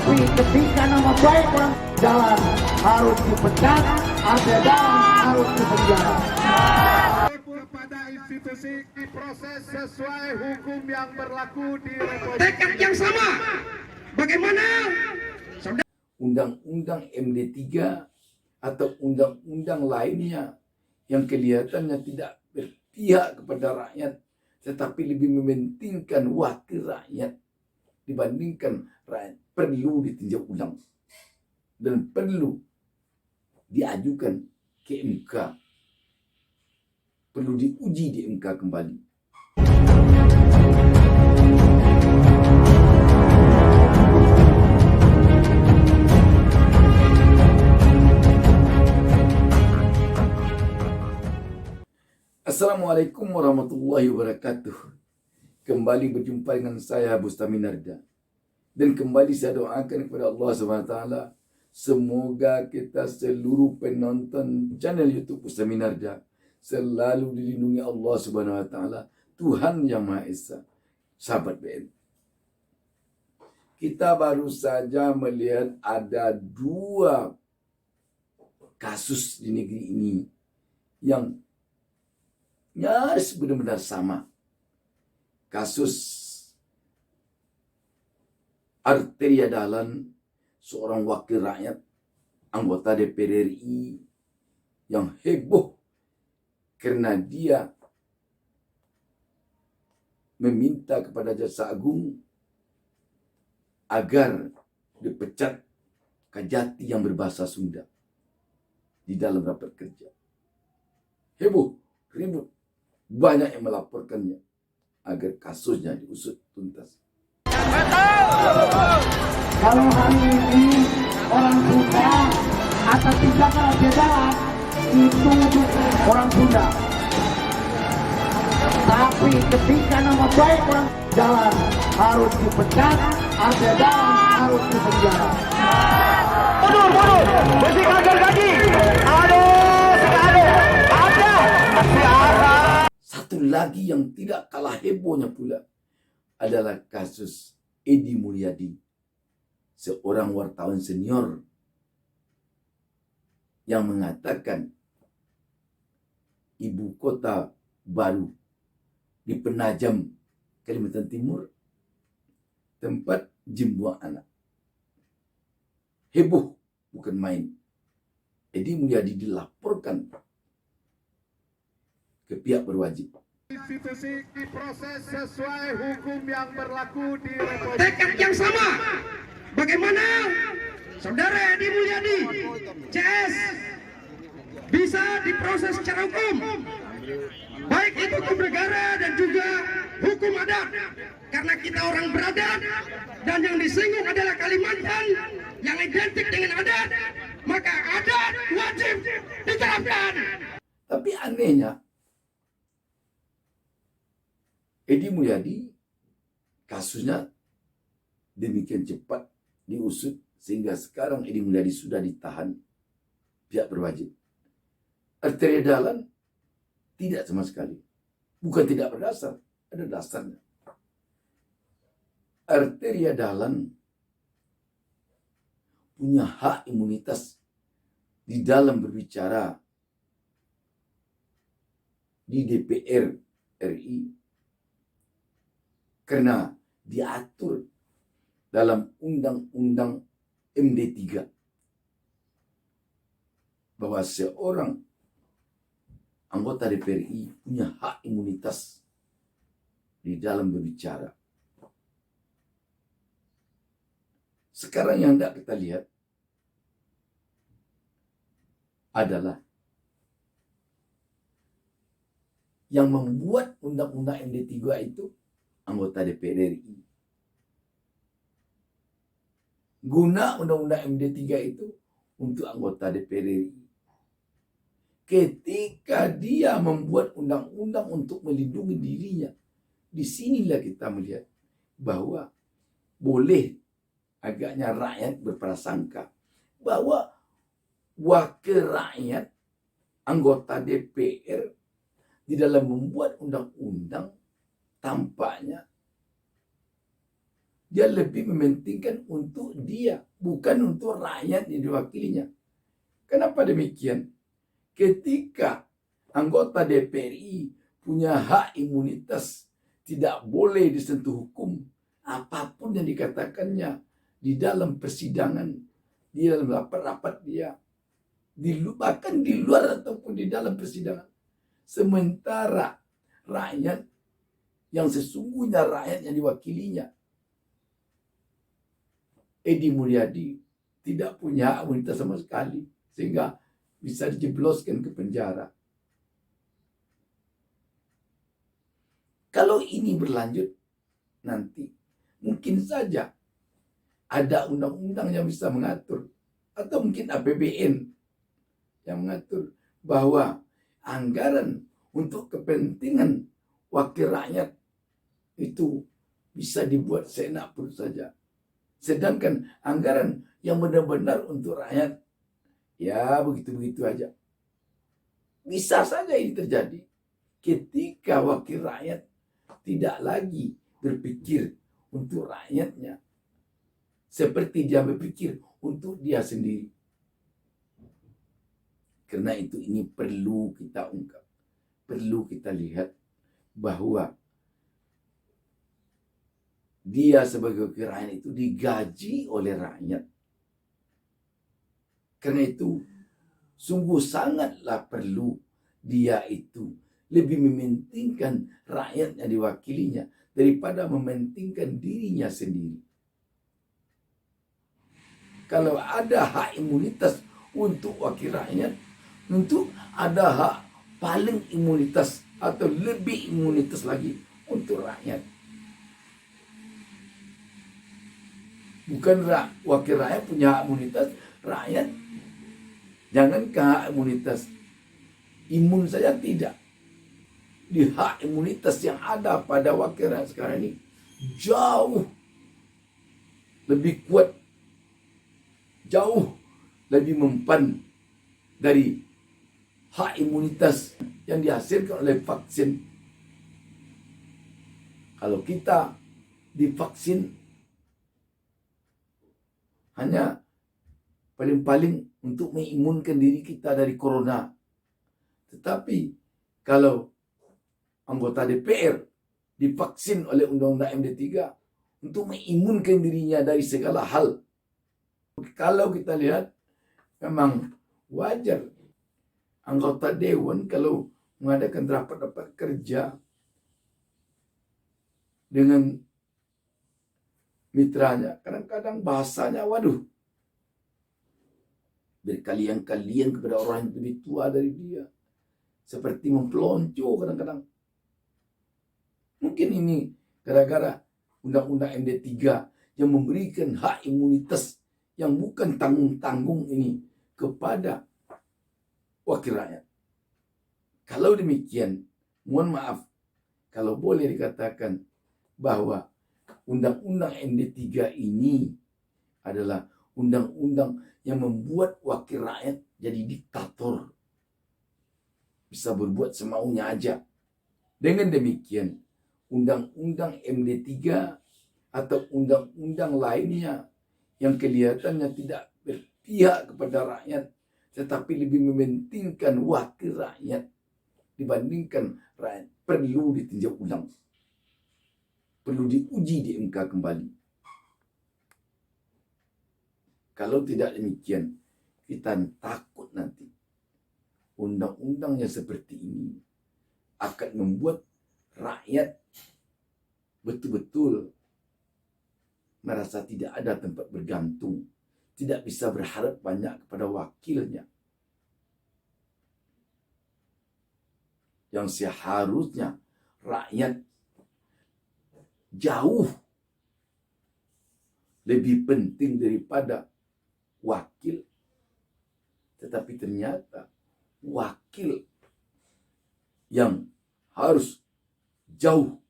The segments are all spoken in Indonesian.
Tapi ketika nama baik orang jalan harus dipecat, ada dalam harus dipenjara. Kepada institusi diproses sesuai hukum yang berlaku di Republik. Tekad yang sama. Bagaimana? Undang-undang MD3 atau undang-undang lainnya yang kelihatannya tidak berpihak kepada rakyat, tetapi lebih mementingkan wakil rakyat dibandingkan rakyat, perlu ditinjau ulang dan perlu diajukan ke MK, perlu diuji di MK kembali. Assalamualaikum warahmatullahi wabarakatuh. Kembali berjumpa dengan saya Bustami Narda. Dan kembali saya doakan kepada Allah SWT, semoga kita seluruh penonton channel YouTube Bustami Narda selalu dilindungi Allah SWT, Tuhan Yang Maha Esa. Sahabat BN, kita baru saja melihat ada dua kasus di negeri ini yang nyaris benar-benar sama. Kasus Arteria Dahlan, seorang wakil rakyat anggota DPR RI yang heboh karena dia meminta kepada Jaksa Agung agar dipecat Kajati yang berbahasa Sunda di dalam rapat kerja. Heboh, ribut, banyak yang melaporkannya agar kasusnya diusut tuntas. Kalau hari ini orang Sunda atas tindakan jalan itu orang Sunda. Tapi ketika nama baik orang jalan harus dipecat, ada dalam harus dipenjara. Mundur, bersih kader kaki. Aduh, ada. Masih ada. Satu lagi yang tidak kalah hebohnya pula adalah kasus Edi Mulyadi, seorang wartawan senior yang mengatakan ibu kota baru di Penajam, Kalimantan Timur, tempat gym buang anak. Heboh bukan main. Edi Mulyadi dilaporkan ke pihak berwajib. Institusi diproses sesuai hukum yang berlaku di Republik. Tekad yang sama. Bagaimana? Saudara Edi Mulyadi, CS, bisa diproses secara hukum. Baik itu hukum negara dan juga hukum adat. Karena kita orang beradat dan yang disinggung adalah Kalimantan yang identik dengan adat, maka adat wajib diterapkan. Tapi anehnya, Edi Mulyadi kasusnya demikian cepat diusut sehingga sekarang Edi Mulyadi sudah ditahan pihak berwajib. Arteria Dahlan tidak sama sekali. Bukan tidak berdasar, ada dasarnya. Arteria Dahlan punya hak imunitas di dalam berbicara di DPR RI karena diatur dalam undang-undang MD3 bahwa seorang anggota DPR RI punya hak imunitas di dalam berbicara. Sekarang yang hendak kita lihat adalah yang membuat undang-undang MD3 itu anggota DPR RI. Guna undang-undang MD3 itu untuk anggota DPR RI. Ketika dia membuat undang-undang untuk melindungi dirinya, disinilah kita melihat bahwa boleh agaknya rakyat berprasangka bahwa wakil rakyat anggota DPR di dalam membuat undang-undang tampaknya dia lebih mementingkan untuk dia, bukan untuk rakyat yang diwakilinya. Kenapa demikian? Ketika anggota DPRI punya hak imunitas, tidak boleh disentuh hukum, apapun yang dikatakannya di dalam persidangan, di dalam rapat-rapat dia, bahkan di luar ataupun di dalam persidangan. Sementara rakyat yang sesungguhnya rakyat yang diwakilinya, Edi Mulyadi, tidak punya hak imunitas sama sekali, sehingga bisa dijebloskan ke penjara. Kalau ini berlanjut nanti, mungkin saja ada undang-undang yang bisa mengatur, atau mungkin APBN yang mengatur bahwa anggaran untuk kepentingan wakil rakyat itu bisa dibuat seenak perut saja. Sedangkan anggaran yang benar-benar untuk rakyat, ya begitu-begitu aja. Bisa saja ini terjadi ketika wakil rakyat tidak lagi berpikir untuk rakyatnya, seperti dia berpikir untuk dia sendiri. Karena itu ini perlu kita ungkap, perlu kita lihat bahwa dia sebagai wakil rakyat itu digaji oleh rakyat. Karena itu sungguh sangatlah perlu dia itu lebih mementingkan rakyat yang diwakilinya daripada mementingkan dirinya sendiri. Kalau ada hak imunitas untuk wakil rakyat, tentu ada hak paling imunitas atau lebih imunitas lagi untuk rakyat. Bukan wakil rakyat punya hak imunitas, rakyat jangankan hak imunitas, imun saja tidak. Di hak imunitas yang ada pada wakil rakyat sekarang ini jauh lebih kuat, jauh lebih mempan dari hak imunitas yang dihasilkan oleh vaksin. Kalau kita divaksin hanya paling-paling untuk mengimunkan diri kita dari corona. Tetapi kalau anggota DPR divaksin oleh Undang-Undang MD3 untuk mengimunkan dirinya dari segala hal. Kalau kita lihat, memang wajar anggota dewan kalau mengadakan rapat-rapat kerja dengan mitranya, kadang-kadang bahasanya, waduh, berkalian-kalian kepada orang yang lebih tua dari dia, seperti mempelonco kadang-kadang. Mungkin ini gara-gara Undang-Undang MD3 yang memberikan hak imunitas yang bukan tanggung-tanggung ini kepada wakil rakyat. Kalau demikian, mohon maaf, kalau boleh dikatakan bahwa Undang-Undang MD3 ini adalah undang-undang yang membuat wakil rakyat jadi diktator. Bisa berbuat semaunya aja. Dengan demikian, Undang-Undang MD3 atau undang-undang lainnya yang kelihatannya tidak berpihak kepada rakyat, tetapi lebih mementingkan wakil rakyat dibandingkan rakyat, perlu ditinjau ulang. Perlu diuji di MK kembali. Kalau tidak demikian, kita takut nanti undang-undang yang seperti ini akan membuat rakyat betul-betul merasa tidak ada tempat bergantung, tidak bisa berharap banyak kepada wakilnya. Yang seharusnya rakyat jauh lebih penting daripada wakil, tetapi ternyata wakil yang harus jauh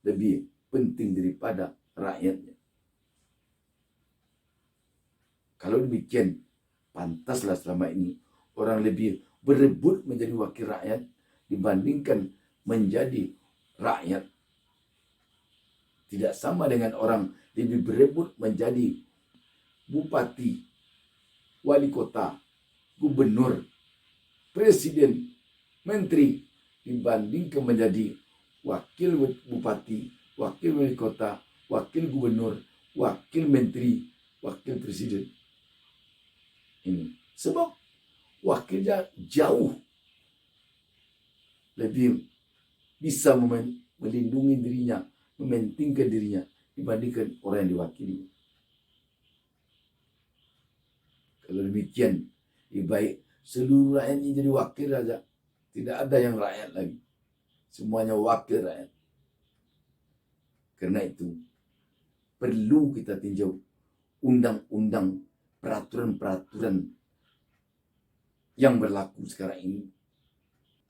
lebih penting daripada rakyatnya. Kalau demikian, pantaslah selama ini orang lebih berebut menjadi wakil rakyat dibandingkan menjadi rakyat. Tidak sama dengan orang lebih berebut menjadi bupati, wali kota, gubernur, presiden, menteri dibandingkan menjadi wakil bupati, wakil wali kota, wakil gubernur, wakil menteri, wakil presiden. Ini sebab wakilnya jauh lebih bisa melindungi dirinya, mementingkan dirinya dibandingkan orang yang diwakili. Kalau demikian, lebih baik seluruh rakyat ini jadi wakil saja. Tidak ada yang rakyat lagi. Semuanya wakil rakyat. Karena itu, perlu kita tinjau undang-undang, peraturan-peraturan yang berlaku sekarang ini.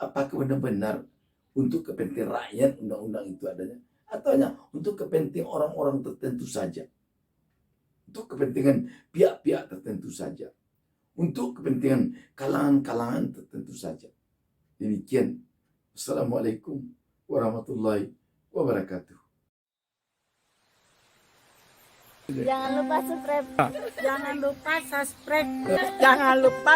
Apakah benar-benar untuk kepentingan rakyat undang-undang itu adanya? Atau hanya untuk kepentingan orang-orang tertentu saja? Untuk kepentingan pihak-pihak tertentu saja? Untuk kepentingan kalangan-kalangan tertentu saja? Demikian. Assalamualaikum warahmatullahi wabarakatuh. Jangan lupa subscribe. Jangan lupa subscribe. Jangan lupa